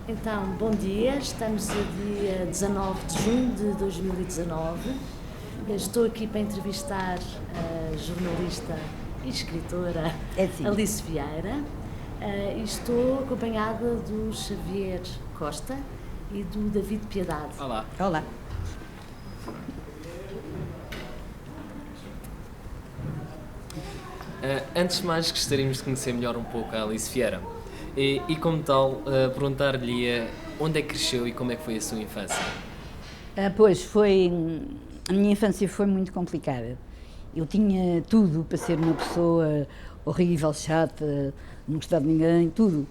Então, bom dia, estamos a dia 19 de junho de 2019. Estou aqui para entrevistar a jornalista e escritora Alice Vieira e estou acompanhada do Xavier Costa e do David Piedade. Olá. Olá. Antes de mais, gostaríamos de conhecer melhor um pouco a Alice Vieira. E como tal, perguntar-lhe onde é que cresceu e como é que foi a sua infância? A minha infância foi muito complicada. Eu tinha tudo para ser uma pessoa horrível, chata, não gostar de ninguém, tudo.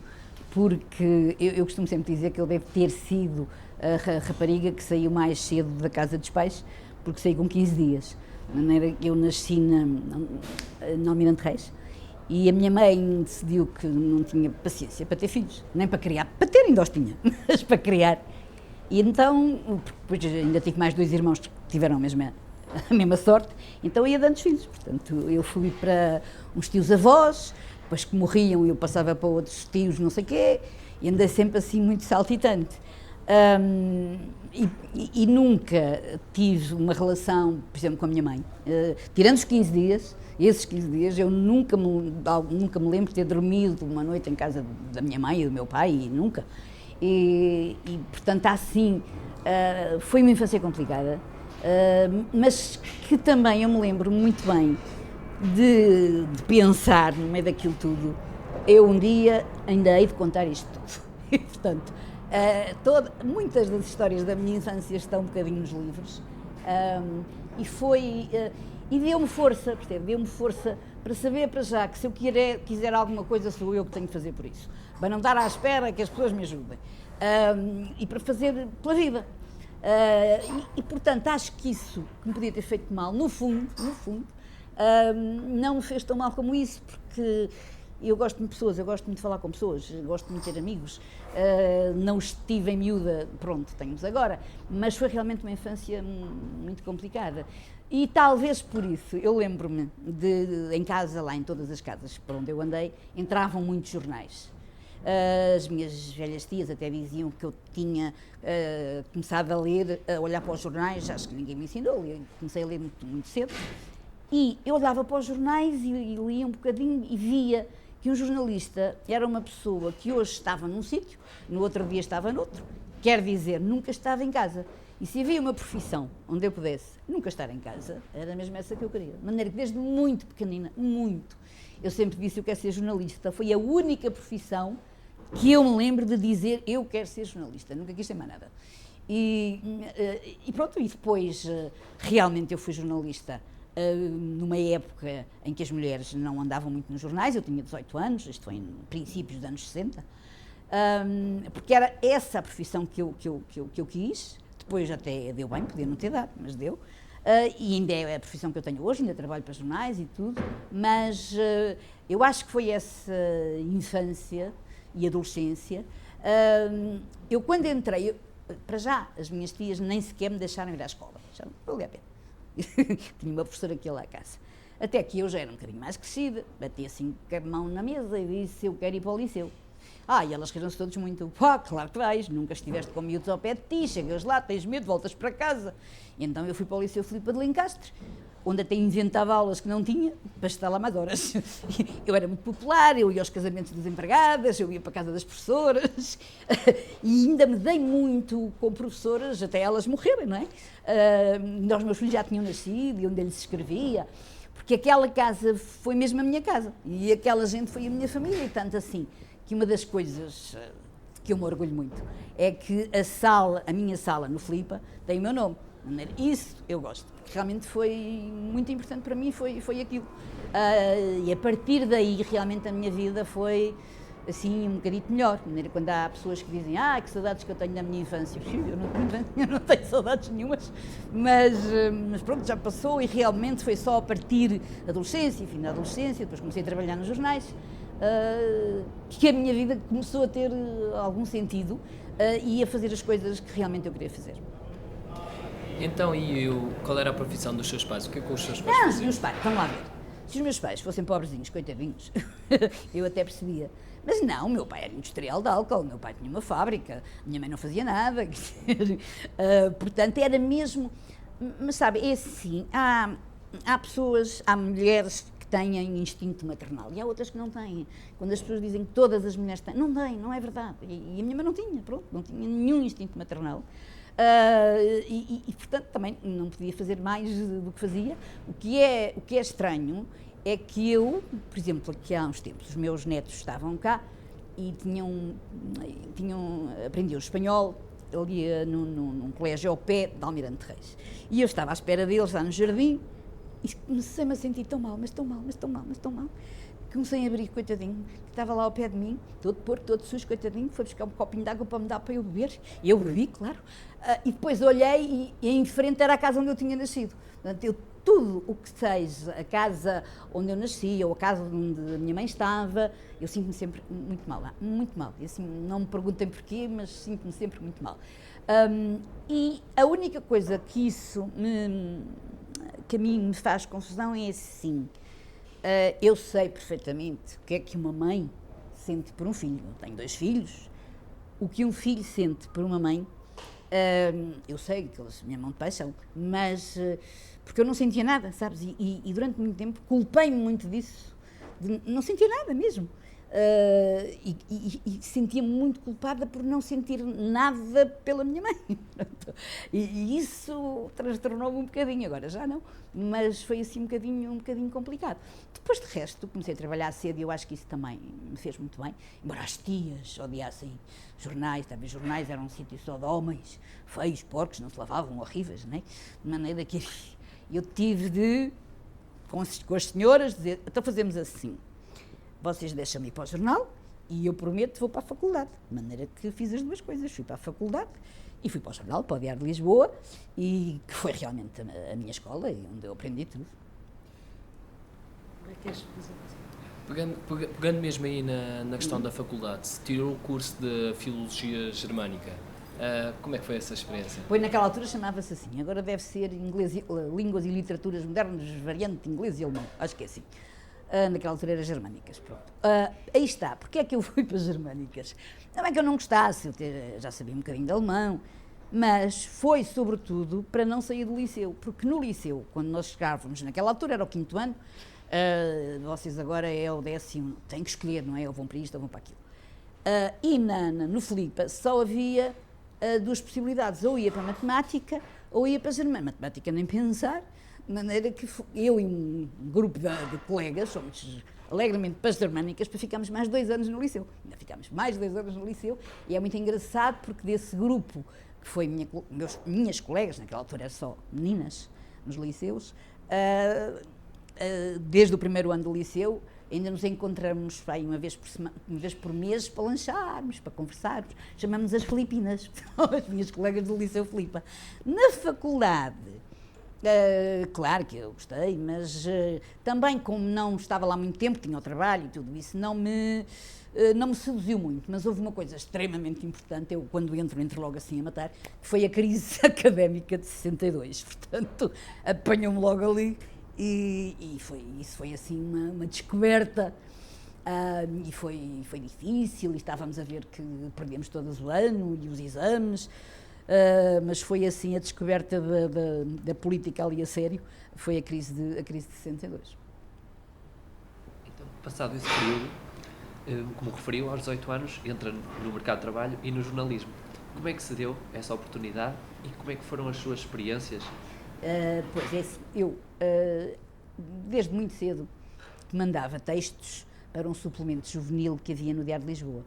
Porque eu costumo sempre dizer que ele deve ter sido a rapariga que saiu mais cedo da casa dos pais, porque saiu com 15 dias. De maneira que eu nasci no Almirante Reis e a minha mãe decidiu que não tinha paciência para ter filhos, nem para criar, para ter ainda os tinha, mas para criar. E então, depois ainda tive mais 2 irmãos que tiveram a mesma sorte, então ia dando filhos. Portanto, eu fui para uns tios-avós, depois que morriam eu passava para outros tios não sei o quê, e andei sempre assim muito saltitante. E nunca tive uma relação, por exemplo, com a minha mãe. Tirando os 15 dias, esses 15 dias, eu nunca me lembro de ter dormido uma noite em casa da minha mãe e do meu pai, e nunca. E portanto, assim, foi uma infância complicada, mas que também eu me lembro muito bem de pensar, no meio daquilo tudo, eu um dia ainda hei de contar isto tudo. E, portanto, muitas das histórias da minha infância estão um bocadinho nos livros, e deu-me força, percebe? Deu-me força para saber para já que se eu quiser alguma coisa sou eu que tenho que fazer por isso, para não estar à espera que as pessoas me ajudem, e para fazer pela vida. Portanto, acho que isso que me podia ter feito mal, no fundo, não me fez tão mal como isso, porque eu gosto muito de pessoas, eu gosto muito de falar com pessoas, gosto muito de ter amigos, não estive em miúda, pronto, tenho-os agora, mas foi realmente uma infância muito complicada. E talvez por isso, eu lembro-me em casa, lá em todas as casas por onde eu andei, entravam muitos jornais. As minhas velhas tias até diziam que eu tinha começado a ler, a olhar para os jornais, acho que ninguém me ensinou, eu comecei a ler muito, muito cedo, e eu olhava para os jornais e lia um bocadinho e via que um jornalista era uma pessoa que hoje estava num sítio, no outro dia estava noutro, quer dizer, nunca estava em casa. E se havia uma profissão onde eu pudesse nunca estar em casa, era mesmo essa que eu queria. De maneira que desde muito pequenina, eu sempre disse eu quero ser jornalista. Foi a única profissão que eu me lembro de dizer eu quero ser jornalista, nunca quis ser mais nada. E pronto, e depois realmente eu fui jornalista numa época em que as mulheres não andavam muito nos jornais, eu tinha 18 anos, isto foi em princípios dos anos 60, porque era essa a profissão que eu quis, depois até deu bem, podia não ter dado, mas deu, e ainda é a profissão que eu tenho hoje, ainda trabalho para jornais e tudo, mas eu acho que foi essa infância e adolescência. Eu quando entrei, para já, as minhas tias nem sequer me deixaram ir à escola, já não valia a pena. Tinha uma professora que ia lá à casa. Até que eu já era um bocadinho mais crescida, bati assim com a mão na mesa e disse eu quero ir para o liceu. E elas riram-se todos muito, claro que vais, nunca estiveste com miúdos ao pé de ti, chegas lá, tens medo, voltas para casa. E então eu fui para o Liceu Filipa de Lencastre, onde até inventava aulas que não tinha, para estar lá mais horas. Eu era muito popular, eu ia aos casamentos das empregadas, eu ia para a casa das professoras, e ainda me dei muito com professoras, até elas morrerem, não é? Os meus filhos já tinham nascido, e onde lhes escrevia, porque aquela casa foi mesmo a minha casa, e aquela gente foi a minha família, e tanto assim, que uma das coisas que eu me orgulho muito é que a minha sala no Filipa tem o meu nome. Isso eu gosto, porque realmente foi muito importante para mim, foi aquilo. E a partir daí, realmente, a minha vida foi, assim, um bocadinho melhor. Quando há pessoas que dizem, que saudades que eu tenho da minha infância. Eu não tenho saudades nenhumas, mas pronto, já passou e realmente foi só a partir da adolescência, fim da adolescência, depois comecei a trabalhar nos jornais, que a minha vida começou a ter algum sentido e a fazer as coisas que realmente eu queria fazer. Então, qual era a profissão dos seus pais? O que é que os seus pais faziam? Os meus pais, vamos lá ver. Se os meus pais fossem pobrezinhos, coitadinhos, eu até percebia. Mas não, o meu pai era industrial de álcool, o meu pai tinha uma fábrica, a minha mãe não fazia nada, portanto era mesmo, mas sabe, é assim, há pessoas, há mulheres que têm instinto maternal e há outras que não têm. Quando as pessoas dizem que todas as mulheres têm, não têm, não é verdade. E a minha mãe não tinha, pronto, não tinha nenhum instinto maternal. Portanto também não podia fazer mais do que fazia. O que é estranho é que eu, por exemplo, aqui há uns tempos, os meus netos estavam cá e aprendiam espanhol ali num colégio ao pé de Almirante Reis. E eu estava à espera deles lá no jardim e comecei-me a sentir tão mal, mas tão mal, comecei a abrir, coitadinho, que estava lá ao pé de mim, todo porco, todo sujo, coitadinho, foi buscar um copinho de água para me dar para eu beber, e eu bebi, claro, e depois olhei e em frente era a casa onde eu tinha nascido. Portanto, tudo o que seja a casa onde eu nasci ou a casa onde a minha mãe estava, eu sinto-me sempre muito mal, muito mal. E assim, não me perguntem porquê, mas sinto-me sempre muito mal. E a única coisa que que a mim me faz confusão é assim, eu sei perfeitamente o que é que uma mãe sente por um filho. Eu tenho 2 filhos, o que um filho sente por uma mãe, eu sei que eles me amam de paixão, mas porque eu não sentia nada, sabes? E durante muito tempo culpei-me muito disso, não sentia nada mesmo. E sentia-me muito culpada por não sentir nada pela minha mãe. E isso transtornou-me um bocadinho, agora já não, mas foi assim um bocadinho complicado. Depois de resto, comecei a trabalhar cedo e eu acho que isso também me fez muito bem, embora as tias odiassem jornais, também jornais eram um sítio só de homens, feios, porcos, não se lavavam, horríveis, não é? De maneira que eu tive de, com as senhoras, dizer, então fazemos assim. Vocês deixam-me ir para o jornal e eu prometo que vou para a faculdade. De maneira que fiz as 2 coisas. Fui para a faculdade e fui para o jornal, para o Diário de Lisboa, e que foi realmente a minha escola e onde eu aprendi tudo. Como é que és fazer? Pegando mesmo aí na questão da faculdade, tirou o curso de Filologia Germânica. Como é que foi essa experiência? Pois naquela altura chamava-se assim, agora deve ser Línguas e Literaturas Modernas, variante inglês e alemão, acho que é assim. Naquela altura era Germânicas, pronto. Aí está, porque é que eu fui para Germânicas? Não é que eu não gostasse, eu já sabia um bocadinho de alemão, mas foi sobretudo para não sair do liceu, porque no liceu, quando nós chegávamos, naquela altura era o 5º ano, vocês agora é o 10º, têm que escolher, não é? Ou vão para isto ou vão para aquilo. E no Filipa só havia 2 possibilidades, ou ia para a matemática ou ia para a Germânica. Matemática nem pensar, de maneira que eu e um grupo de colegas fomos alegremente para as Germânicas para ficarmos mais 2 anos no liceu. Ainda ficámos mais 2 anos no liceu e é muito engraçado porque desse grupo, que foi minhas colegas, naquela altura eram só meninas nos liceus, desde o 1º ano do liceu, ainda nos encontramos aí uma vez por mês para lancharmos, para conversarmos. Chamamos as Filipinas, as minhas colegas do Liceu Filipa. Na faculdade, claro que eu gostei, mas também como não estava lá muito tempo, tinha o trabalho e tudo isso, não me seduziu muito, mas houve uma coisa extremamente importante, eu quando entro logo assim a matar, que foi a crise académica de 62, portanto, apanhou-me logo ali e isso foi assim uma descoberta, e foi difícil, e estávamos a ver que perdíamos todos o ano e os exames, mas foi assim a descoberta da política ali a sério, foi a crise de 62. Então, passado esse período, como referiu, aos 18 anos, entra no mercado de trabalho e no jornalismo. Como é que se deu essa oportunidade e como é que foram as suas experiências? Pois é assim, eu desde muito cedo mandava textos para um suplemento juvenil que havia no Diário de Lisboa.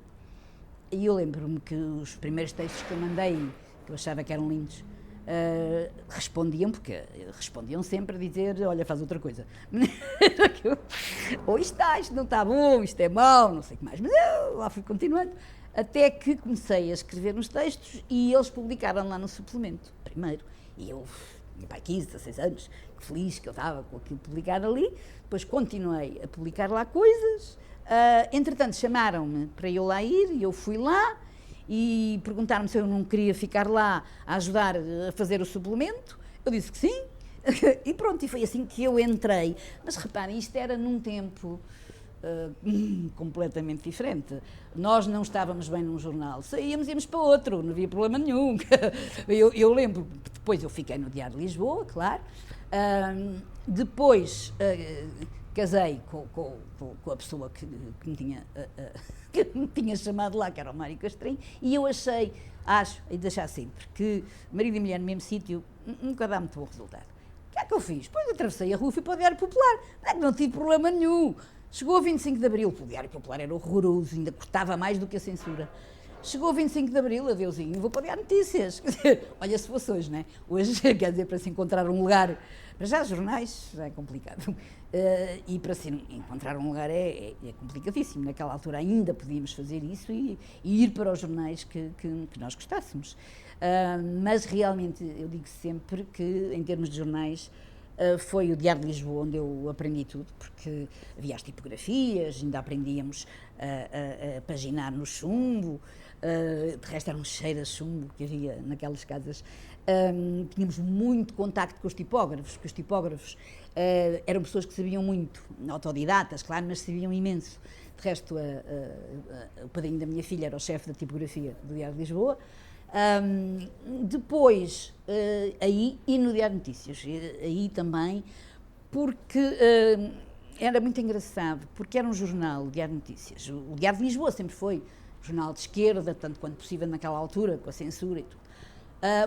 E eu lembro-me que os primeiros textos que eu mandei, que eu achava que eram lindos, respondiam sempre a dizer, olha, faz outra coisa. Ou isto não está bom, isto é mau, não sei o que mais. Mas eu lá fui continuando, até que comecei a escrever uns textos e eles publicaram lá no suplemento, primeiro. E eu, tinha pai 15, 16 anos, feliz que eu estava com aquilo publicado ali, depois continuei a publicar lá coisas, entretanto chamaram-me para eu lá ir e eu fui lá, e perguntaram-me se eu não queria ficar lá a ajudar a fazer o suplemento. Eu disse que sim, E pronto, e foi assim que eu entrei. Mas reparem, isto era num tempo completamente diferente. Nós não estávamos bem num jornal, saíamos e íamos para outro, não havia problema nenhum. Eu lembro, depois eu fiquei no Diário de Lisboa, claro. Depois casei com a pessoa que me tinha chamado lá, que era o Mário Castrinho, e eu acho, e deixar sempre, que marido e mulher no mesmo sítio nunca dá muito bom resultado. O que é que eu fiz? Pois atravessei a rua e fui para o Diário Popular. Não tive problema nenhum. Chegou o 25 de Abril, o Diário Popular era horroroso, ainda cortava mais do que a censura. Chegou o 25 de Abril, adeusinho, vou para o Diário Notícias. Olha, se fosse hoje, não é? Hoje, quer dizer, para se encontrar um lugar, para já jornais, já é complicado. E para se encontrar um lugar é complicadíssimo. Naquela altura ainda podíamos fazer isso e ir para os jornais que nós gostássemos. Mas realmente, eu digo sempre que, em termos de jornais, foi o Diário de Lisboa onde eu aprendi tudo, porque havia as tipografias, ainda aprendíamos a paginar no chumbo, de resto era um cheiro a chumbo que havia naquelas casas. Tínhamos muito contacto com os tipógrafos, porque os tipógrafos eram pessoas que sabiam muito, autodidatas, claro, mas sabiam imenso. De resto, o padrinho da minha filha era o chefe da tipografia do Diário de Lisboa. Depois, aí, e no Diário de Notícias, aí também, porque era muito engraçado, porque era um jornal, o Diário de Notícias. O Diário de Lisboa sempre foi um jornal de esquerda, tanto quanto possível naquela altura, com a censura e tudo.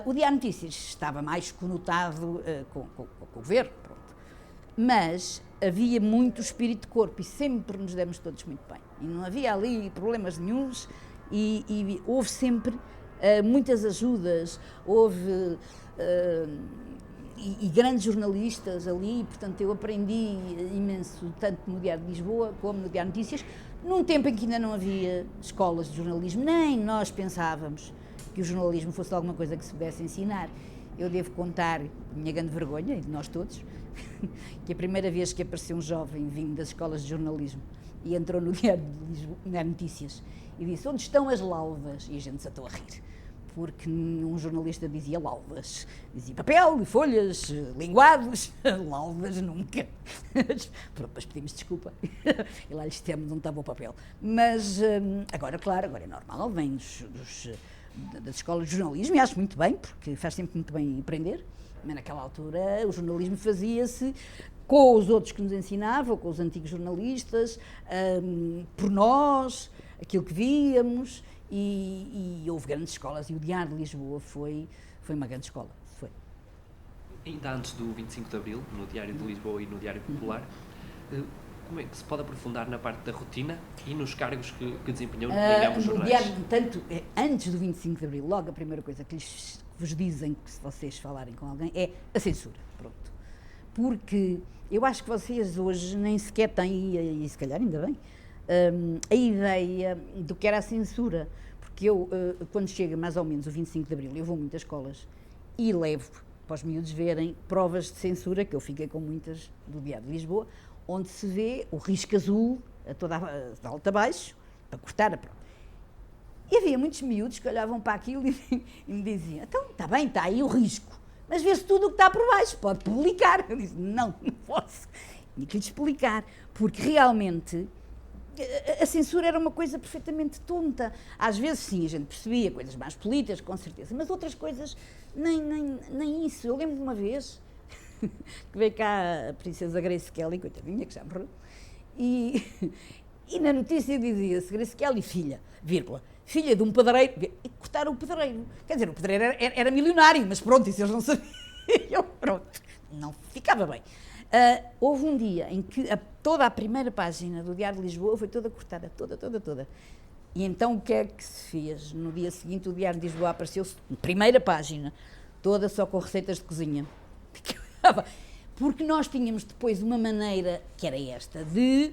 O Diário de Notícias estava mais conotado com o governo, pronto. Mas havia muito espírito de corpo e sempre nos demos todos muito bem. E não havia ali problemas nenhuns e houve sempre muitas ajudas, houve e grandes jornalistas ali, portanto eu aprendi imenso, tanto no Diário de Lisboa como no Diário de Notícias, num tempo em que ainda não havia escolas de jornalismo, nem nós pensávamos que o jornalismo fosse alguma coisa que se pudesse ensinar. Eu devo contar, minha grande vergonha, e de nós todos, que a primeira vez que apareceu um jovem vindo das escolas de jornalismo e entrou no Diário de Lisboa, na Notícias, e disse, onde estão as laudas? E a gente se atou a rir, porque um jornalista dizia laudas, dizia papel, folhas, linguados, laudas nunca. Pronto, mas pedimos desculpa, e lá lhes temos onde estava o papel. Mas agora, claro, agora é normal, vem das escolas de jornalismo, e acho muito bem, porque faz sempre muito bem aprender, mas naquela altura o jornalismo fazia-se com os outros que nos ensinavam, com os antigos jornalistas, por nós, aquilo que víamos, e houve grandes escolas, e o Diário de Lisboa foi uma grande escola, foi. Ainda antes do 25 de Abril, no Diário de Lisboa e no Diário Popular, como é que se pode aprofundar na parte da rotina e nos cargos que desempenhou em ambos jornais? Diário, tanto, antes do 25 de Abril, logo a primeira coisa que vos dizem, que se vocês falarem com alguém, é a censura, pronto. Porque eu acho que vocês hoje nem sequer têm, e se calhar ainda bem, a ideia do que era a censura, porque eu, quando chega mais ou menos o 25 de Abril, eu vou a muitas escolas e levo para os miúdos verem provas de censura, que eu fiquei com muitas do Diário de Lisboa, onde se vê o risco azul, de alto a baixo, para cortar a prova. E havia muitos miúdos que olhavam para aquilo e me diziam, então, está bem, está aí o risco, mas vê-se tudo o que está por baixo, pode publicar. Eu disse, não posso. Tinha que lhe explicar, porque realmente a censura era uma coisa perfeitamente tonta. Às vezes, sim, a gente percebia coisas mais políticas, com certeza, mas outras coisas, nem isso. Eu lembro de uma vez que veio cá a princesa Grace Kelly, coitadinha, que já morreu, e na notícia dizia-se Grace Kelly, filha, vírgula, filha de um pedreiro, e cortaram o pedreiro. Quer dizer, o pedreiro era milionário, mas pronto, isso eles não sabiam, pronto, não ficava bem. Houve um dia em que toda a primeira página do Diário de Lisboa foi toda cortada, toda. E então o que é que se fez? No dia seguinte o Diário de Lisboa apareceu, primeira página, toda só com receitas de cozinha. Porque nós tínhamos depois uma maneira, que era esta, de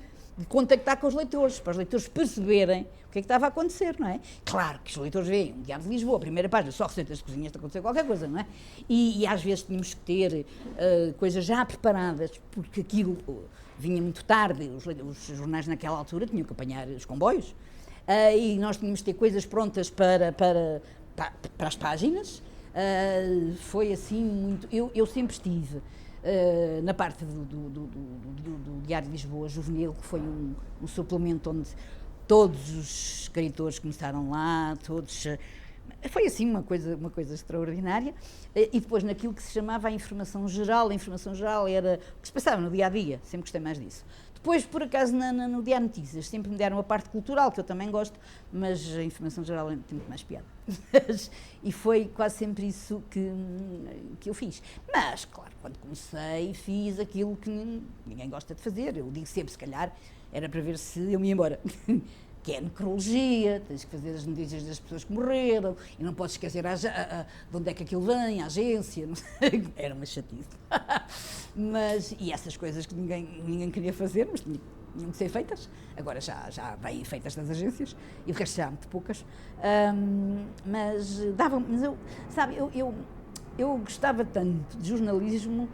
contactar com os leitores, para os leitores perceberem o que é que estava a acontecer, não é? Claro que os leitores veem um Diário de Lisboa, a primeira página, só receitas de cozinha, está a acontecer qualquer coisa, não é? E às vezes tínhamos que ter coisas já preparadas, porque aquilo vinha muito tarde, os jornais naquela altura tinham que apanhar os comboios, e nós tínhamos que ter coisas prontas para as páginas. Foi assim muito. Eu sempre estive na parte do Diário de Lisboa Juvenil, que foi um suplemento onde todos os escritores começaram lá, todos... Foi assim uma coisa extraordinária. E depois naquilo que se chamava a informação geral era o que se passava no dia-a-dia, sempre gostei mais disso. Depois, por acaso, no Diário de Notícias, sempre me deram a parte cultural, que eu também gosto, mas a informação geral tem muito mais piada. E foi quase sempre isso que eu fiz. Mas, claro, quando comecei, fiz aquilo que ninguém gosta de fazer. Eu digo sempre, se calhar, era para ver se eu me ia embora. Que é a necrologia, tens que fazer as notícias das pessoas que morreram, e não podes esquecer de onde é que aquilo vem, a agência, não sei, era uma chatice. E essas coisas que ninguém queria fazer, mas tinham que ser feitas, agora já vêm feitas das agências, e o resto já há muito poucas, mas eu gostava tanto de jornalismo,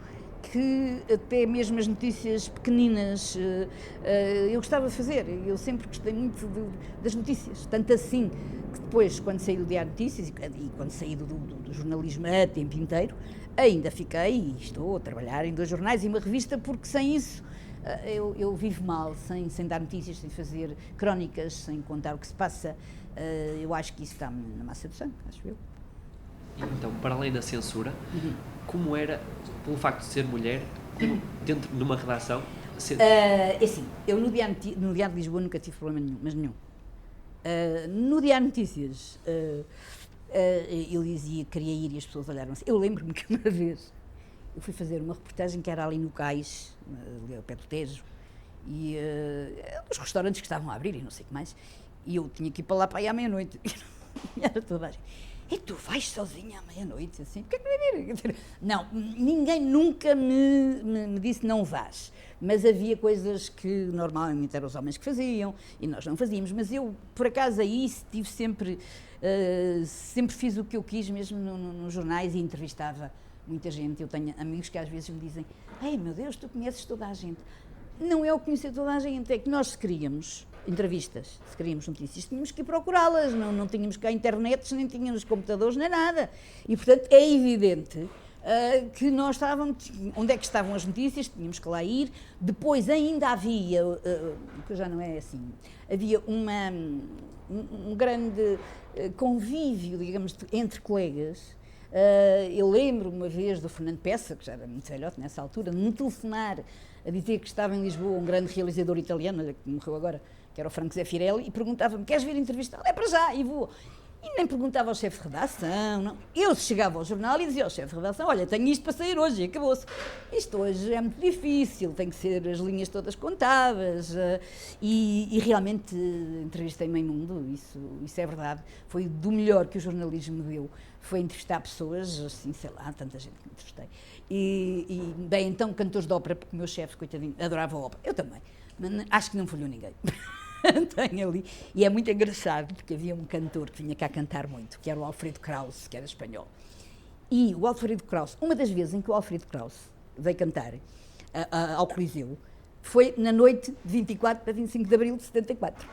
que até mesmo as notícias pequeninas eu gostava de fazer. Eu sempre gostei muito das notícias, tanto assim que depois, quando saí do Diário de Notícias e quando saí do jornalismo a tempo inteiro, ainda fiquei e estou a trabalhar em 2 jornais e uma revista, porque sem isso eu vivo mal, sem dar notícias, sem fazer crónicas, sem contar o que se passa. Eu acho que isso está na massa do sangue, acho eu. Então, para além da censura, como era, pelo facto de ser mulher, dentro de uma redação... assim, eu no Diário de Lisboa nunca tive problema nenhum, mas nenhum. No Diário de Notícias, eu dizia que queria ir e as pessoas olharam assim. Eu lembro-me que uma vez eu fui fazer uma reportagem que era ali no Cais, ali ao pé do Tejo, e os restaurantes que estavam a abrir e não sei o que mais, e eu tinha que ir para lá para aí à meia-noite. E era toda a gente. E tu vais sozinha à meia-noite, assim? Porquê que não ia vir? Não, ninguém nunca me disse não vás, mas havia coisas que normalmente eram os homens que faziam e nós não fazíamos, mas eu, por acaso, aí tive sempre fiz o que eu quis, mesmo nos jornais, e entrevistava muita gente. Eu tenho amigos que às vezes me dizem: ei, meu Deus, tu conheces toda a gente. Não é o conhecer toda a gente, é que nós, se queríamos entrevistas, se queríamos notícias, tínhamos que ir procurá-las, não tínhamos cá internet, nem tínhamos computadores, nem nada. E, portanto, é evidente que nós estávamos, onde é que estavam as notícias, tínhamos que lá ir. Depois ainda havia, que já não é assim, havia um grande convívio, digamos, entre colegas. Eu lembro uma vez do Fernando Peça, que já era muito velhote nessa altura, de me telefonar a dizer que estava em Lisboa um grande realizador italiano, olha, que morreu agora, que era o Franco Zeffirelli, e perguntava-me: queres vir entrevistá-lo? É para já, e vou. E nem perguntava ao chefe de redação, não. Eu chegava ao jornal e dizia ao chefe de redação: olha, tenho isto para sair hoje, e acabou-se. Isto hoje é muito difícil, tem que ser as linhas todas contadas, e realmente entrevistei meio mundo, isso é verdade. Foi do melhor que o jornalismo me deu, foi entrevistar pessoas, assim, sei lá, tanta gente que me entrevistei. E bem, então, cantores de ópera, porque o meu chefe, coitadinho, adorava a ópera, eu também, mas acho que não falhou ninguém. Tenho ali. E é muito engraçado, porque havia um cantor que vinha cá cantar muito, que era o Alfredo Kraus, que era espanhol. E o Alfredo Kraus, uma das vezes em que o Alfredo Kraus veio cantar ao Coliseu, foi na noite de 24 para 25 de abril de 74.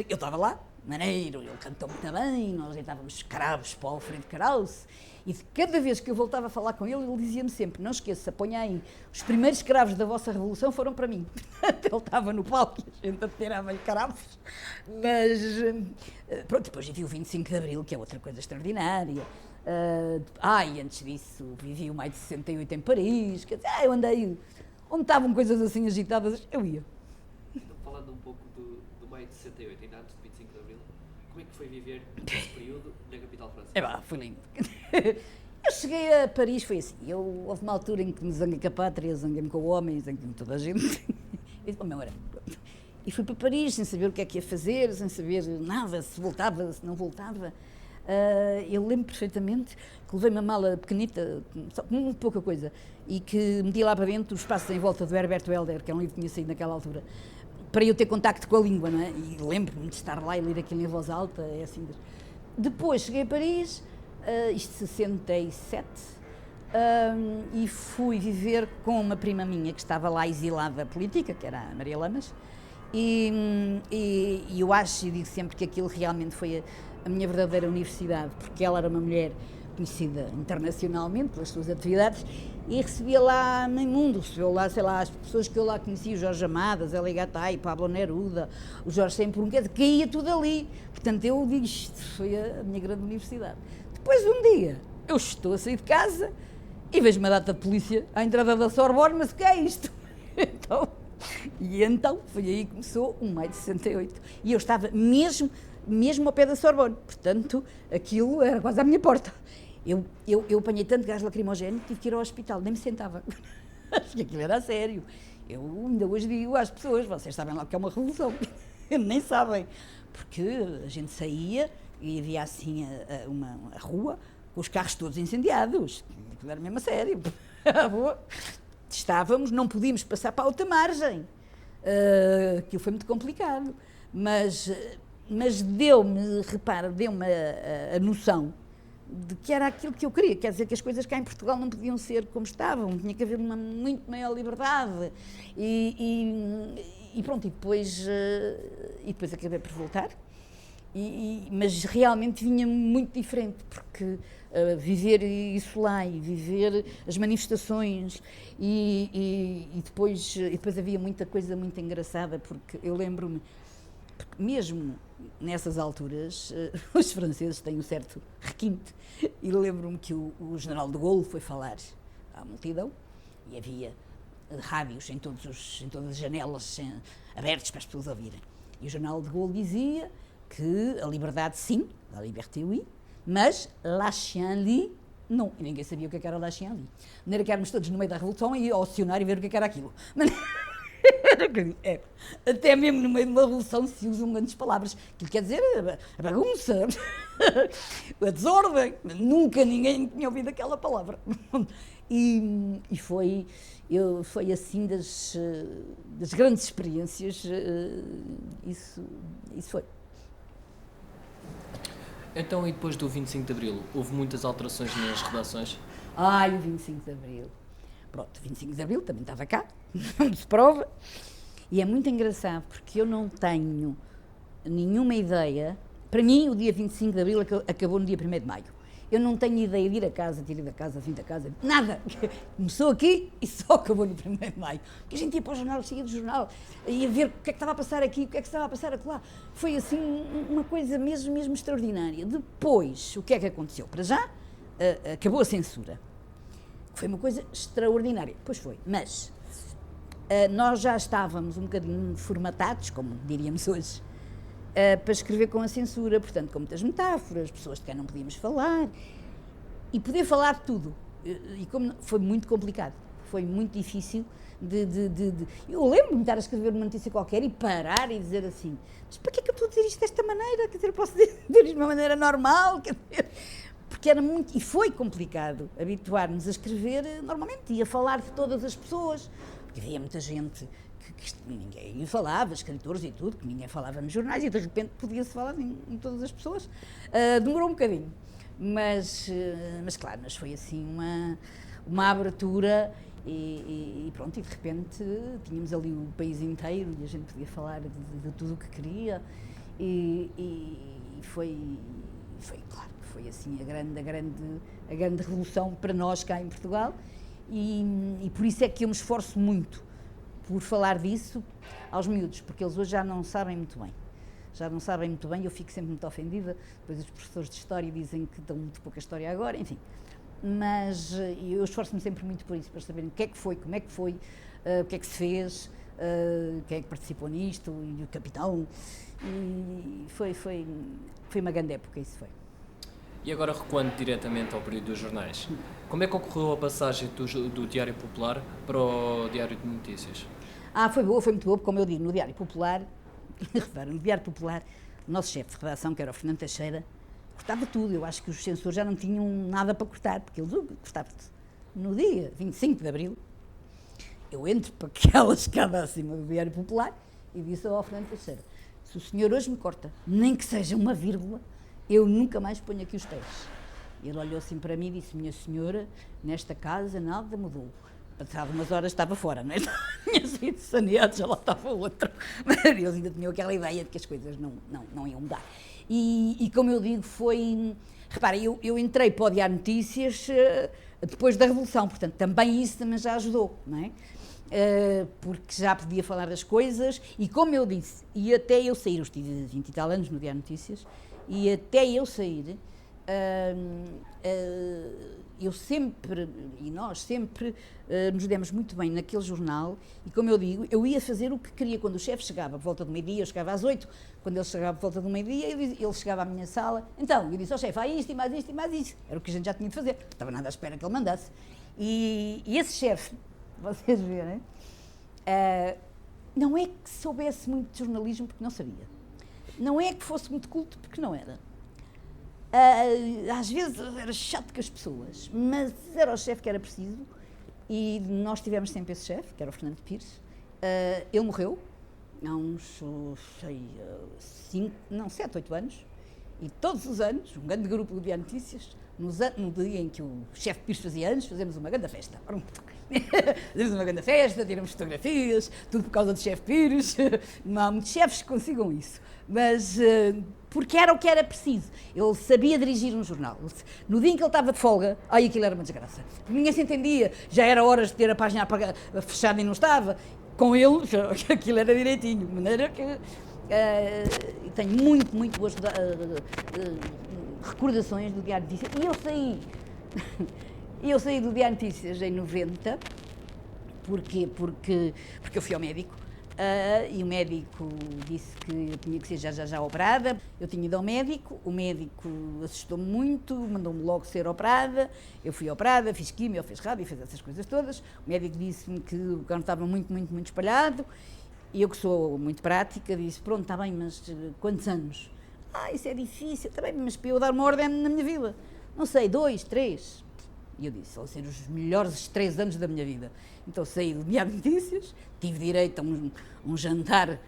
Eu estava lá, maneiro, ele cantou muito bem, nós estávamos cravos para o Alfredo Kraus, e cada vez que eu voltava a falar com ele, ele dizia-me sempre: não esqueça, ponha aí, os primeiros cravos da vossa revolução foram para mim. Ele estava no palco e a gente atirava-lhe cravos, mas pronto, depois vivi o 25 de Abril, que é outra coisa extraordinária. E antes disso vivi o Maio de 68 em Paris, quer dizer, eu andei, onde estavam coisas assim agitadas, eu ia. Então, falando um pouco do Maio de 68, ainda antes de 25 de Abril, como é que foi viver esse período na capital francesa? Foi lindo. Eu cheguei a Paris, foi assim, houve uma altura em que me zanguei com a pátria, zanguei-me com o homem, zanguei-me com toda a gente, e fui para Paris sem saber o que é que ia fazer, sem saber nada, se voltava, se não voltava. Eu lembro perfeitamente que levei uma mala pequenita, só muito pouca coisa, e que meti lá para dentro os passos em volta do Herbert Welder, que é um livro que tinha saído naquela altura, para eu ter contacto com a língua, não é? E lembro-me de estar lá e ler aquilo em voz alta, é assim. Depois cheguei a Paris, isto 67, e fui viver com uma prima minha que estava lá exilada política, que era a Maria Lamas, e eu acho, e digo sempre, que aquilo realmente foi a minha verdadeira universidade, porque ela era uma mulher conhecida internacionalmente pelas suas atividades, e recebia lá nem mundo, recebeu lá, sei lá, as pessoas que eu lá conhecia, o Jorge Amado, Zélia Gattai, Pablo Neruda, o Jorge Semprún, quer dizer, caía tudo ali. Portanto, eu digo, isto foi a minha grande universidade. Depois, um dia, eu estou a sair de casa e vejo uma data de polícia à entrada da Sorbonne, mas o que é isto? Então, foi aí que começou 1,68 m. E eu estava mesmo ao pé da Sorbonne, portanto, aquilo era quase à minha porta. Eu apanhei tanto gás lacrimogéneo que tive que ir ao hospital, nem me sentava. Acho que aquilo era a sério. Eu ainda hoje digo às pessoas, vocês sabem lá o que é uma revolução, nem sabem, porque a gente saía e havia assim a rua com os carros todos incendiados, aquilo era mesmo a sério. A rua, estávamos, não podíamos passar para a outra margem, aquilo foi muito complicado, mas deu-me a noção de que era aquilo que eu queria, quer dizer que as coisas cá em Portugal não podiam ser como estavam, tinha que haver uma muito maior liberdade e pronto, e depois acabei por voltar, mas realmente vinha muito diferente, porque viver isso lá e viver as manifestações e depois havia muita coisa muito engraçada, porque eu lembro-me, mesmo nessas alturas, os franceses têm um certo requinte, e lembro-me que o general de Gaulle foi falar à multidão, e havia rádios em todas as janelas abertas para as pessoas ouvirem. E o general de Gaulle dizia que a liberdade, sim, a liberté, oui, mas la chien-lit, não. E ninguém sabia o que era la chien-lit. De maneira que éramos todos no meio da revolução e ao dicionário e ver o que era aquilo. Até mesmo no meio de uma revolução se usam grandes palavras. Aquilo quer dizer a bagunça, a desordem. Nunca ninguém tinha ouvido aquela palavra. E foi assim das grandes experiências, isso foi. Então, e depois do 25 de Abril, houve muitas alterações nas redações? O 25 de Abril. Pronto, o 25 de Abril também estava cá, não se prova. E é muito engraçado, porque eu não tenho nenhuma ideia. Para mim, o dia 25 de Abril acabou no dia 1º de Maio. Eu não tenho ideia de ir a casa, de ir da casa, vim da casa, nada. Começou aqui e só acabou no 1º de Maio. Porque a gente ia para o jornal, saía do jornal, ia ver o que é que estava a passar aqui, o que é que estava a passar acolá. Foi assim uma coisa mesmo extraordinária. Depois, o que é que aconteceu? Para já, acabou a censura. Foi uma coisa extraordinária. Pois foi, mas nós já estávamos um bocadinho formatados, como diríamos hoje, para escrever com a censura, portanto, com muitas metáforas, pessoas de quem não podíamos falar, e poder falar de tudo. E como foi muito complicado, foi muito difícil Eu lembro-me de estar a escrever uma notícia qualquer e parar e dizer assim, mas para que é que eu estou a dizer isto desta maneira? Quer dizer, eu posso dizer isto de uma maneira normal? Quer dizer, porque era muito, e foi complicado habituar-nos a escrever normalmente e a falar de todas as pessoas, porque havia muita gente que ninguém falava, escritores e tudo, que ninguém falava nos jornais e de repente podia-se falar em todas as pessoas. Demorou um bocadinho, mas claro, mas foi assim uma abertura e pronto, e de repente tínhamos ali o país inteiro e a gente podia falar de tudo o que queria e foi claro que foi assim a grande revolução para nós cá em Portugal e por isso é que eu me esforço muito por falar disso aos miúdos, porque eles hoje já não sabem muito bem. Eu fico sempre muito ofendida, depois os professores de História dizem que dão muito pouca História agora, enfim. Mas eu esforço-me sempre muito por isso, para saberem o que é que foi, como é que foi, o que é que se fez, quem é que participou nisto, e o capitão, e foi uma grande época, isso foi. E agora recuando diretamente ao período dos jornais, como é que ocorreu a passagem do Diário Popular para o Diário de Notícias? Foi muito boa, porque como eu digo, no Diário Popular, no Diário Popular, o nosso chefe de redação, que era o Fernando Teixeira, cortava tudo. Eu acho que os censores já não tinham nada para cortar, porque eles cortavam tudo. No dia 25 de Abril, eu entro para aquela escada acima do Diário Popular e disse ao Fernando Teixeira, se o senhor hoje me corta, nem que seja uma vírgula, eu nunca mais ponho aqui os pés. Ele olhou assim para mim e disse, minha senhora, nesta casa nada mudou. Passado umas horas estava fora, não é? Tinha sido saneado, já lá estava outro. Mas eles ainda tinham aquela ideia de que as coisas não iam mudar. E como eu digo, foi... Repara, eu entrei para o Diário Notícias depois da Revolução, portanto, também isso também já ajudou, não é? Porque já podia falar das coisas e, como eu disse, e até eu sair, eu estive 20 e tal anos no Diário Notícias, e até eu sair, eu sempre, e nós sempre, nos demos muito bem naquele jornal, e como eu digo, eu ia fazer o que queria. Quando o chefe chegava por volta do meio-dia, eu chegava às 8, quando ele chegava por volta do meio-dia, ele chegava à minha sala, então, eu disse ao chefe, isto e mais isto e mais isto, era o que a gente já tinha de fazer, não estava nada à espera que ele mandasse. E esse chefe, vocês verem, não é que soubesse muito de jornalismo, porque não sabia, não é que fosse muito culto, porque não era. Às vezes era chato com as pessoas, mas era o chefe que era preciso, e nós tivemos sempre esse chefe, que era o Fernando Pires. Ele morreu há uns 7, 8 anos, e todos os anos, um grande grupo do Diário Notícias, no dia em que o chefe Pires fazia anos, fazemos uma grande festa. Fazemos uma grande festa, tiramos fotografias, tudo por causa do chefe Pires. Não há muitos chefes que consigam isso, mas porque era o que era preciso. Ele sabia dirigir um jornal. No dia em que ele estava de folga, aquilo era uma desgraça. Ninguém se entendia, já era horas de ter a página fechada e não estava. Com ele, aquilo era direitinho, de maneira que tenho muito boas recordações do Diário Notícias. E eu saí do Diário Notícias em 90, porque eu fui ao médico, e o médico disse que eu tinha que ser já operada. Eu tinha ido ao médico, o médico assustou-me muito, mandou-me logo ser operada. Eu fui operada, fiz quimio, fiz rádio, fiz essas coisas todas. O médico disse-me que o cão estava muito espalhado, e eu, que sou muito prática, disse, pronto, está bem, mas quantos anos? Isso é difícil, está bem, mas para eu dar uma ordem na minha vida, não sei, 2, 3. E eu disse, vão ser os melhores 3 anos da minha vida. Então saí do Diário de Notícias, tive direito a um jantar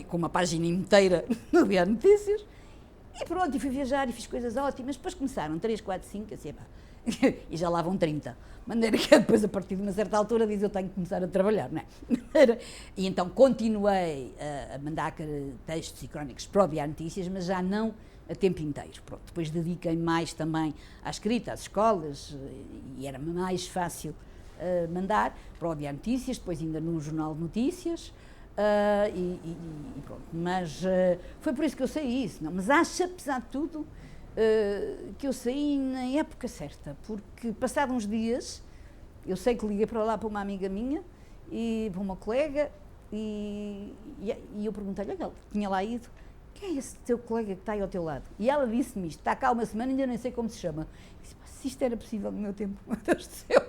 com uma página inteira no Diário de Notícias, e pronto, e fui viajar e fiz coisas ótimas. Depois começaram 3, 4, 5, assim, e já lá vão 30. Maneira que depois, a partir de uma certa altura, diz, eu tenho que começar a trabalhar, não é? E então continuei a mandar textos e crónicas para o Diário de Notícias, mas já não a tempo inteiro. Pronto, depois dediquei mais também à escrita, às escolas, e era mais fácil mandar para o Diário de Notícias, depois ainda no Jornal de Notícias, e pronto. Mas foi por isso que eu saí isso. Não? Mas acho, apesar de tudo, que eu saí na época certa, porque passados uns dias, eu sei que liguei para lá para uma amiga minha, e para uma colega, e eu perguntei-lhe, olha, tinha lá ido, quem é esse teu colega que está aí ao teu lado? E ela disse-me isto, está cá uma semana e ainda nem sei como se chama. Eu disse, se isto era possível no meu tempo, meu Deus do céu.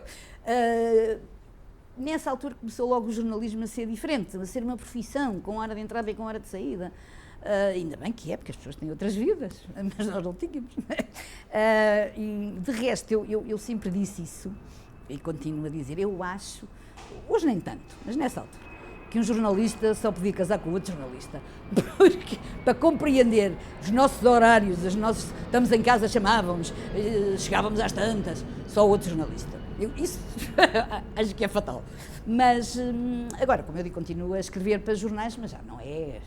Nessa altura começou logo o jornalismo a ser diferente, a ser uma profissão, com hora de entrada e com hora de saída. Ainda bem que é, porque as pessoas têm outras vidas, mas nós não tínhamos. E de resto, eu sempre disse isso, e continuo a dizer, eu acho, hoje nem tanto, mas nessa altura, que um jornalista só podia casar com outro jornalista, porque para compreender os nossos horários, estamos em casa, chamávamos, chegávamos às tantas, só outro jornalista. Isso acho que é fatal. Mas agora, como eu digo, continuo a escrever para jornais, mas já não é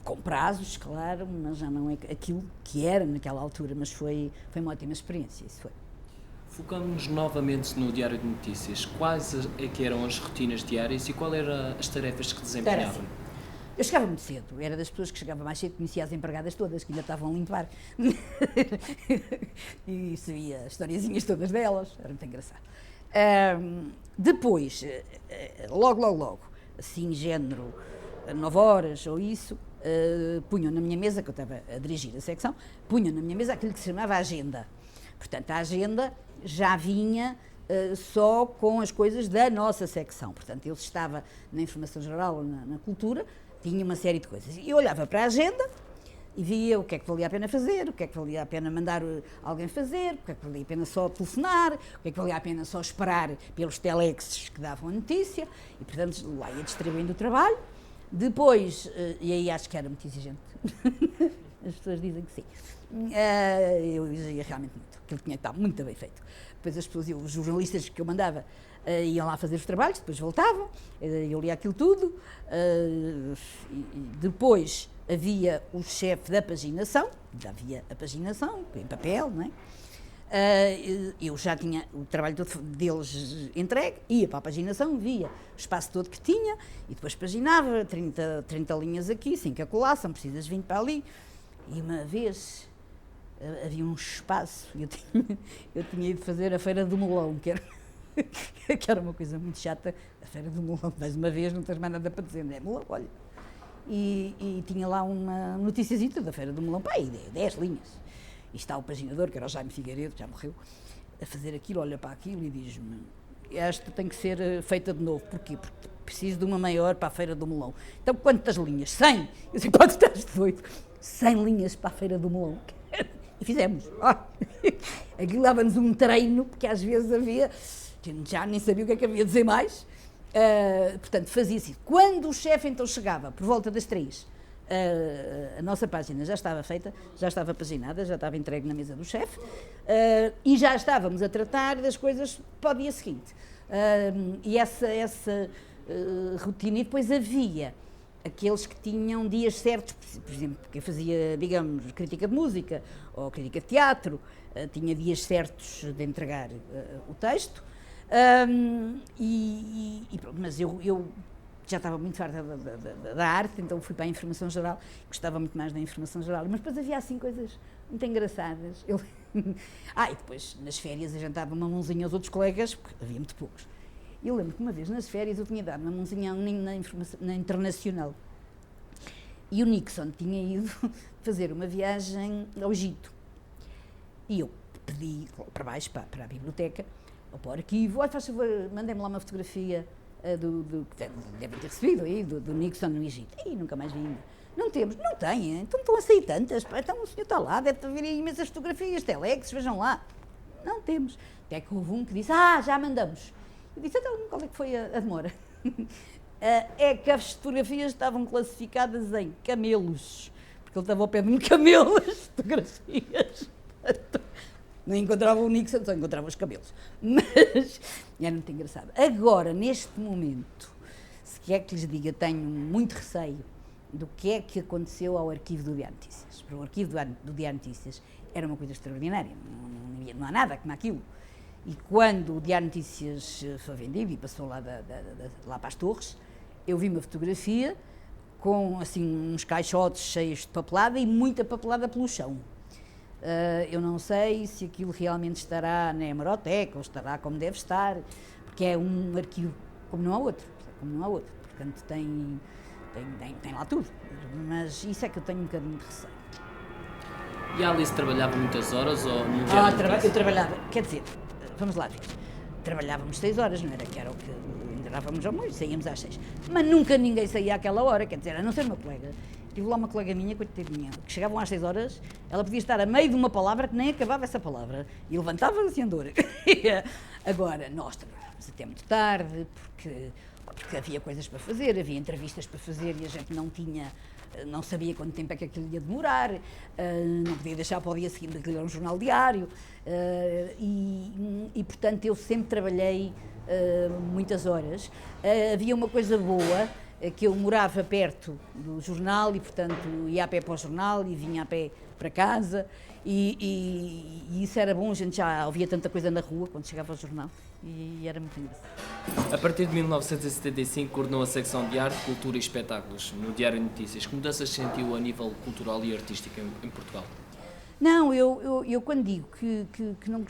com prazos, claro, mas já não é aquilo que era naquela altura, mas foi uma ótima experiência, isso foi. Focamos-nos novamente no Diário de Notícias. Quais é que eram as rotinas diárias e quais eram as tarefas que desempenhavam? Eu chegava muito cedo, era das pessoas que chegava mais cedo, conhecia as empregadas todas, que ainda estavam a limpar. E sabia as historiazinhas todas delas, era muito engraçado. Depois, logo, assim, género, 9 horas ou isso, punham na minha mesa, que eu estava a dirigir a secção, punham na minha mesa aquilo que se chamava agenda. Portanto, a agenda já vinha só com as coisas da nossa secção. Portanto, eu estava na informação geral ou na cultura, tinha uma série de coisas. E eu olhava para a agenda e via o que é que valia a pena fazer, o que é que valia a pena mandar alguém fazer, o que é que valia a pena só telefonar, o que é que valia a pena só esperar pelos telexes que davam a notícia. E, portanto, lá ia distribuindo o trabalho. Depois, e aí acho que era muito exigente, as pessoas dizem que sim. Eu exigia realmente muito, aquilo tinha que estar muito bem feito. Depois as pessoas, os jornalistas que eu mandava, iam lá fazer os trabalhos, depois voltavam, eu lia aquilo tudo, e depois havia o chefe da paginação, já havia a paginação, em papel, não é? Eu já tinha o trabalho todo deles entregue, ia para a paginação, via o espaço todo que tinha, e depois paginava, 30 linhas aqui, 5 acolá, são precisas 20 para ali, e uma vez havia um espaço, eu tinha ido fazer a Feira do Melão, que era uma coisa muito chata, a Feira do Melão, mais uma vez, não tens mais nada para dizer, não é? Melão, olha. E tinha lá uma noticiazinha da Feira do Melão, pá, aí 10 linhas. E está o paginador, que era o Jaime Figueiredo, já morreu, a fazer aquilo, olha para aquilo e diz-me, esta tem que ser feita de novo. Porquê? Porque preciso de uma maior para a Feira do Melão. Então, quantas linhas? 100! Eu disse, quanto estás doido? 100 linhas para a Feira do Melão. E fizemos. Aquilo dava-nos um treino, porque às vezes havia, já nem sabia o que é que havia de dizer mais. Portanto, fazia-se. Quando o chefe então chegava, por volta das 3, a nossa página já estava feita, já estava paginada, já estava entregue na mesa do chefe, e já estávamos a tratar das coisas para o dia seguinte. E essa rotina, e depois havia aqueles que tinham dias certos, por exemplo, quem fazia, digamos, crítica de música ou crítica de teatro, tinha dias certos de entregar o texto, pronto, mas eu já estava muito farta da arte, então fui para a informação geral, gostava muito mais da informação geral, mas depois havia assim coisas muito engraçadas. E depois nas férias a gente dava uma mãozinha aos outros colegas, porque havia muito poucos. Eu lembro que uma vez nas férias eu tinha dado uma mãozinha na Internacional, e o Nixon tinha ido fazer uma viagem ao Egito, e eu pedi para baixo, para a biblioteca, ou para o arquivo, olha, faz favor, mandem-me lá uma fotografia que devem ter recebido aí, do Nixon no Egito. E nunca mais vi ainda. Não temos, não têm, então estão a sair tantas, então o senhor está lá, deve haver aí imensas fotografias, telex, vejam lá. Não temos. Até que houve um que disse, já mandamos. Eu disse, então qual é que foi a demora? É que as fotografias estavam classificadas em camelos, porque ele estava ao pé de um camelo, as fotografias. Não encontrava o Nixon, só encontrava os cabelos. Mas era muito engraçado. Agora, neste momento, se quer que lhes diga, tenho muito receio do que é que aconteceu ao arquivo do Diário de Notícias. Para o arquivo do Diário de Notícias era uma coisa extraordinária, não há nada como aquilo. E quando o Diário de Notícias foi vendido e passou lá para as Torres, eu vi uma fotografia com assim, uns caixotes cheios de papelada e muita papelada pelo chão. Eu não sei se aquilo realmente estará na hemeroteca ou estará como deve estar, porque é um arquivo como não há outro, portanto tem lá tudo, mas isso é que eu tenho um bocadinho de receio. E a Alice trabalhava muitas horas ou no Eu trabalhava, quer dizer, vamos lá ver, trabalhávamos 6 horas, não era? Que era o que entrávamos ao molho, saíamos às 6, mas nunca ninguém saía àquela hora, quer dizer, a não ser uma colega. Tive lá uma colega minha, coitadinha, que chegavam às 6 horas, ela podia estar a meio de uma palavra que nem acabava essa palavra, e levantava-se andor. Agora, nós trabalhávamos até muito tarde, porque havia coisas para fazer, havia entrevistas para fazer e a gente não sabia quanto tempo é que aquilo ia demorar, não podia deixar para o dia seguinte, aquilo era um jornal diário, e portanto eu sempre trabalhei muitas horas. Havia uma coisa boa, que eu morava perto do jornal e, portanto, ia a pé para o jornal e vinha a pé para casa e isso era bom, a gente já ouvia tanta coisa na rua quando chegava ao jornal e era muito engraçado. A partir de 1975 coordenou a secção de Arte, Cultura e Espetáculos no Diário de Notícias. Que mudanças sentiu a nível cultural e artístico em Portugal? Não, eu quando digo que não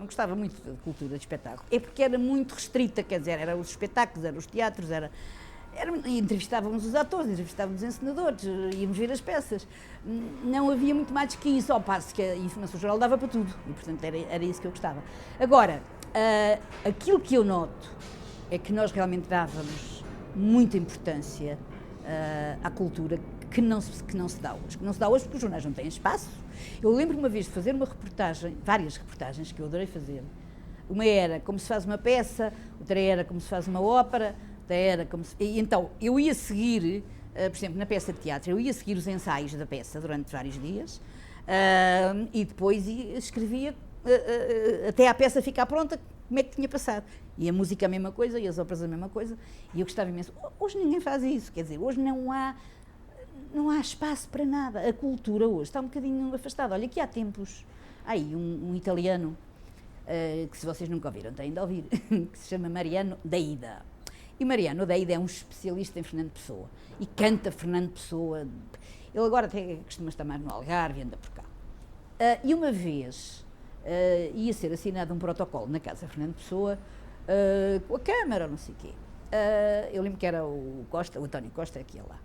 gostava muito de cultura, de espetáculo, é porque era muito restrita, quer dizer, eram os espetáculos, eram os teatros, entrevistávamos os atores, entrevistávamos os encenadores, íamos ver as peças. Não havia muito mais que isso, ao passo que a informação geral dava para tudo, e portanto era isso que eu gostava. Agora, aquilo que eu noto é que nós realmente dávamos muita importância à cultura que não se dá hoje. Que não se dá hoje porque os jornais não têm espaço. Eu lembro uma vez de fazer uma reportagem, várias reportagens que eu adorei fazer. Uma era como se faz uma peça, outra era como se faz uma ópera, e então eu ia seguir por exemplo, na peça de teatro, eu ia seguir os ensaios da peça durante vários dias e depois escrevia até a peça ficar pronta, como é que tinha passado. E a música a mesma coisa, e as óperas a mesma coisa, e eu gostava imenso. Hoje ninguém faz isso, quer dizer, hoje não há espaço para nada. A cultura hoje está um bocadinho afastada. Olha, aqui há tempos, aí um italiano, que se vocês nunca ouviram, têm de ouvir, que se chama Mariano Deida. E Mariano Deida é um especialista em Fernando Pessoa, e canta Fernando Pessoa. Ele agora até costuma estar mais no Algarve, anda por cá. E uma vez ia ser assinado um protocolo na Casa Fernando Pessoa, com a Câmara, ou não sei o quê. Eu lembro que era o António Costa, que ia lá.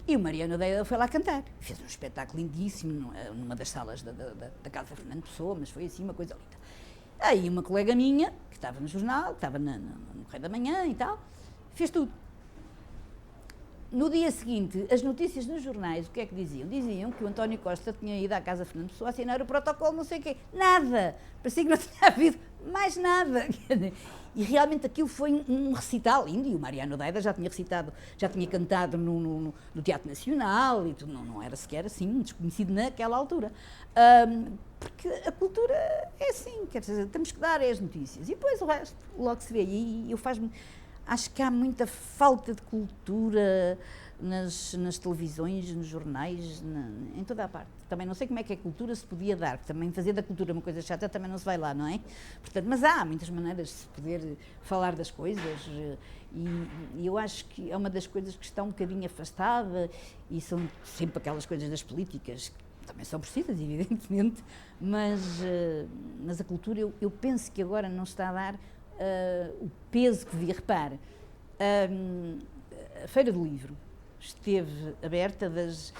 E o Mariano Deida foi lá cantar. Fez um espetáculo lindíssimo numa das salas da Casa Fernando Pessoa, mas foi assim uma coisa linda. Aí uma colega minha, que estava no jornal, que estava no Correio da Manhã e tal, fez tudo. No dia seguinte, as notícias nos jornais, o que é que diziam? Diziam que o António Costa tinha ido à Casa Fernando Pessoa assinar o protocolo, não sei o quê. Nada! Parecia que não tinha havido mais nada. E realmente aquilo foi um recital lindo, e o Mariano Deida já tinha recitado, já tinha cantado no Teatro Nacional, e tudo, não era sequer assim, um desconhecido naquela altura. Porque a cultura é assim, quer dizer, temos que dar as notícias, e depois o resto logo se vê. E eu acho que há muita falta de cultura nas televisões, nos jornais, em toda a parte. Também não sei como é que a cultura se podia dar, porque também fazer da cultura uma coisa chata também não se vai lá, não é? Portanto, mas há muitas maneiras de se poder falar das coisas, e eu acho que é uma das coisas que está um bocadinho afastada, e são sempre aquelas coisas das políticas, que também são precisas, evidentemente, mas a cultura, eu penso que agora não está a dar o peso que devia. Repare, a Feira do Livro esteve aberta de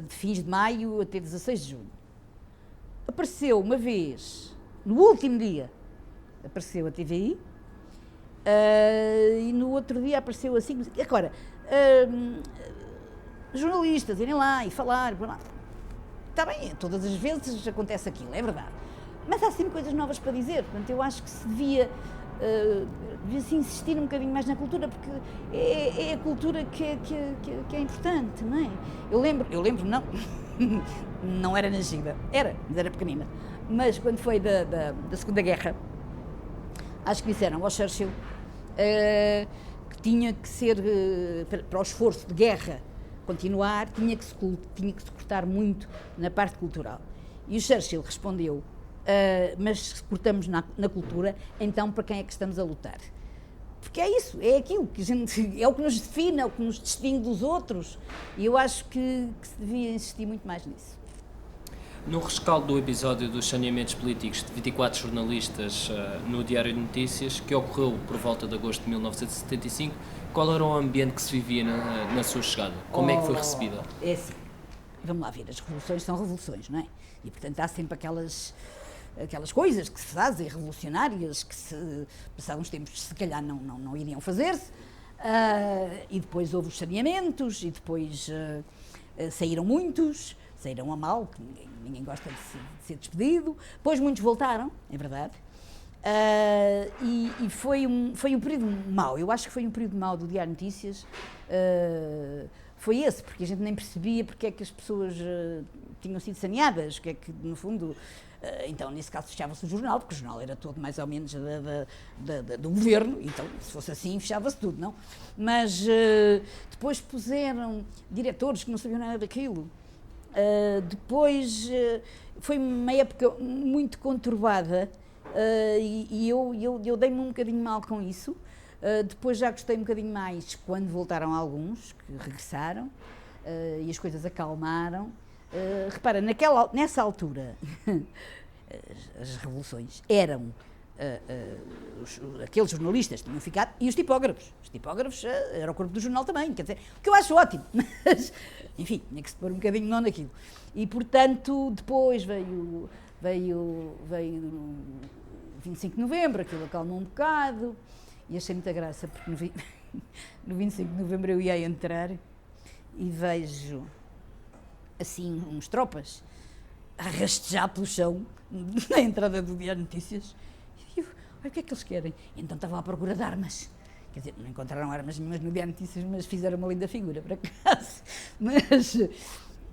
fins de maio até 16 de junho. Apareceu uma vez, no último dia, apareceu a TVI, e no outro dia apareceu assim. Agora, jornalistas irem lá e falar, está bem, todas as vezes acontece aquilo, é verdade. Mas há sempre coisas novas para dizer, portanto, eu acho que se devia-se insistir um bocadinho mais na cultura, porque é a cultura que é importante, não é? Eu lembro não, não era nascida, mas era pequenina, mas quando foi da Segunda Guerra, acho que disseram ao Churchill que tinha que ser, para o esforço de guerra continuar, tinha que se cortar muito na parte cultural. E o Churchill respondeu: mas se cortamos na cultura, então para quem é que estamos a lutar? Porque é isso, é aquilo que é o que nos define, é o que nos distingue dos outros, e eu acho que se devia insistir muito mais nisso. No rescaldo do episódio dos saneamentos políticos de 24 jornalistas no Diário de Notícias, que ocorreu por volta de agosto de 1975, qual era o ambiente que se vivia na sua chegada? Como é que foi recebida? É assim, vamos lá ver, as revoluções são revoluções, não é? E portanto há sempre aquelas coisas que se fazem, revolucionárias, que passados uns tempos se calhar não iriam fazer-se, e depois houve os saneamentos, e depois saíram muitos, saíram a mal, que ninguém gosta de ser despedido, depois muitos voltaram, é verdade, e foi um período mau. Eu acho que foi um período mau do Diário de Notícias, foi esse, porque a gente nem percebia porque é que as pessoas tinham sido saneadas, que é que, no fundo, então, nesse caso, fechava-se o jornal, porque o jornal era todo mais ou menos do governo, então, se fosse assim, fechava-se tudo, não? Mas depois puseram diretores que não sabiam nada daquilo. Depois foi uma época muito conturbada, e eu dei-me um bocadinho mal com isso. Depois já gostei um bocadinho mais quando voltaram alguns, que regressaram, e as coisas acalmaram. Repara, nessa altura, as revoluções eram aqueles jornalistas que tinham ficado, e os tipógrafos. Os tipógrafos era o corpo do jornal também, quer dizer, o que eu acho ótimo, mas, enfim, tinha que se pôr um bocadinho não naquilo. E, portanto, depois veio o 25 de novembro, aquilo acalmou um bocado, e achei muita graça, porque no 25 de novembro eu ia entrar e vejo assim uns tropas a rastejar pelo chão na entrada do Diário de Notícias, e eu, o que é que eles querem? E então estavam à procura de armas, quer dizer, não encontraram armas nenhumas no Diário de Notícias, mas fizeram uma linda figura, por acaso.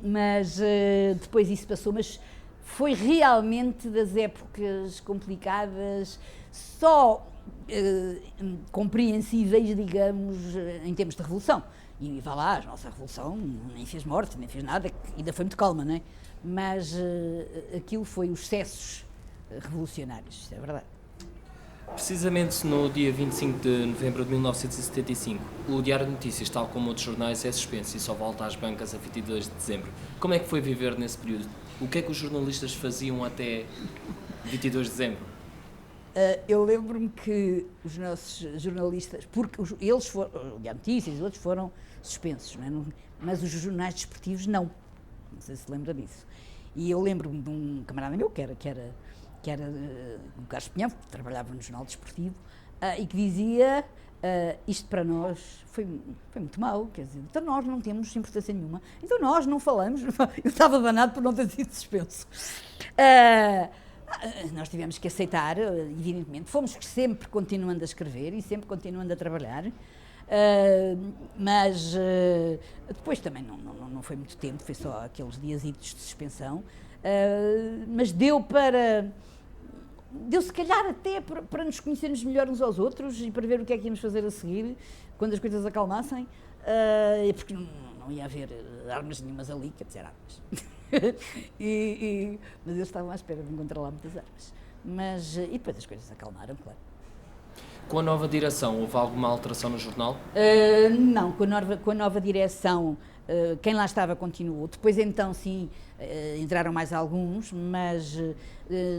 Mas depois isso passou, mas foi realmente das épocas complicadas, só compreensíveis, digamos, em termos de revolução. E vá lá, a nossa revolução nem fez morte, nem fez nada, ainda foi muito calma, não é? Mas aquilo foi os excessos revolucionários, isso é verdade. Precisamente no dia 25 de novembro de 1975, o Diário de Notícias, tal como outros jornais, é suspenso e só volta às bancas a 22 de dezembro. Como é que foi viver nesse período? O que é que os jornalistas faziam até 22 de dezembro? Eu lembro-me que os nossos jornalistas, porque eles foram, o Diário de Notícias e outros foram suspensos, não é? Mas os jornais desportivos não sei se lembra disso. E eu lembro-me de um camarada meu, que era o Carlos Pinhão, que trabalhava no Jornal Desportivo, e que dizia, isto para nós foi muito mau, quer dizer, então nós não temos importância nenhuma, então nós não falamos, eu estava danado por não ter sido suspenso. Nós tivemos que aceitar, evidentemente, fomos sempre continuando a escrever e sempre continuando a trabalhar, mas depois também não foi muito tempo, foi só aqueles diasitos de suspensão, mas deu se calhar até para nos conhecermos melhor uns aos outros e para ver o que é que íamos fazer a seguir, quando as coisas acalmassem, porque não ia haver armas nenhumas ali, quer dizer, armas. Mas eles estavam à espera de encontrar lá muitas armas. E depois as coisas acalmaram, claro. Com a nova direção, houve alguma alteração no jornal? Não, com a nova direção, quem lá estava continuou. Depois então, sim, entraram mais alguns, mas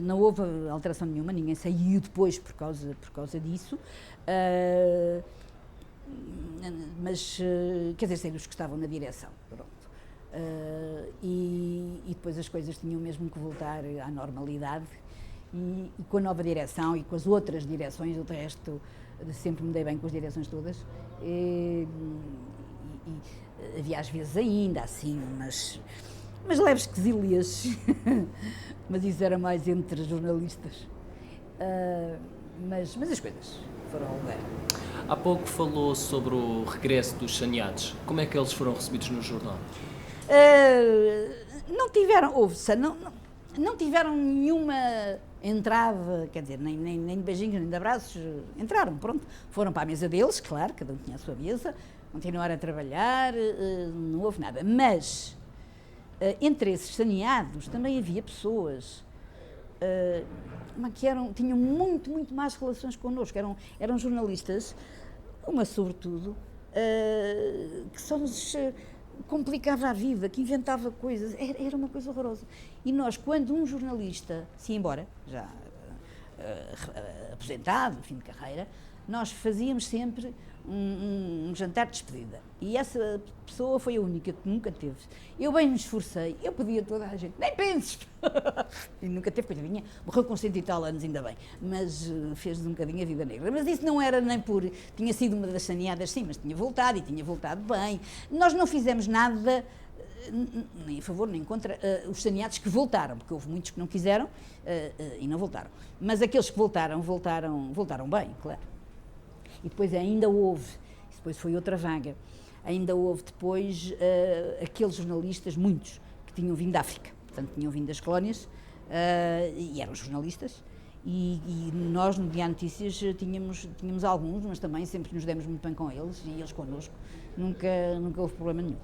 não houve alteração nenhuma, ninguém saiu depois por causa disso. Mas, quer dizer, saíram os que estavam na direção, pronto. E depois as coisas tinham mesmo que voltar à normalidade. E com a nova direção e com as outras direções, o resto, sempre me dei bem com as direções todas. E havia às vezes ainda assim umas leves quesílias, mas isso era mais entre jornalistas. Mas as coisas foram ao lugar. Há pouco falou sobre o regresso dos saneados. Como é que eles foram recebidos no jornal? Não tiveram nenhuma entrada, quer dizer, nem de beijinhos, nem de abraços, entraram, pronto, foram para a mesa deles, claro, cada um tinha a sua mesa, continuaram a trabalhar, não houve nada, mas entre esses saneados também havia pessoas que tinham muito mais relações connosco, eram jornalistas, uma sobretudo, que só nos complicava a vida, que inventava coisas, era uma coisa horrorosa. E nós, quando um jornalista se ia embora, já aposentado, no fim de carreira, nós fazíamos sempre um jantar de despedida. E essa pessoa foi a única que nunca teve. Eu bem me esforcei, eu pedia a toda a gente, nem penses! E nunca teve, coitadinha, morreu com 100 e tal anos ainda bem, mas fez-nos um bocadinho a vida negra. Mas isso não era nem por... Tinha sido uma das saneadas, sim, mas tinha voltado e tinha voltado bem. Nós não fizemos nada, nem a favor nem contra os saneados que voltaram, porque houve muitos que não quiseram e não voltaram. Mas aqueles que voltaram bem, claro. E depois ainda houve, depois foi outra vaga, ainda houve depois aqueles jornalistas, muitos, que tinham vindo da África, portanto tinham vindo das colónias e eram jornalistas, e nós no Diário de Notícias tínhamos alguns, mas também sempre nos demos muito bem com eles e eles connosco, nunca houve problema nenhum.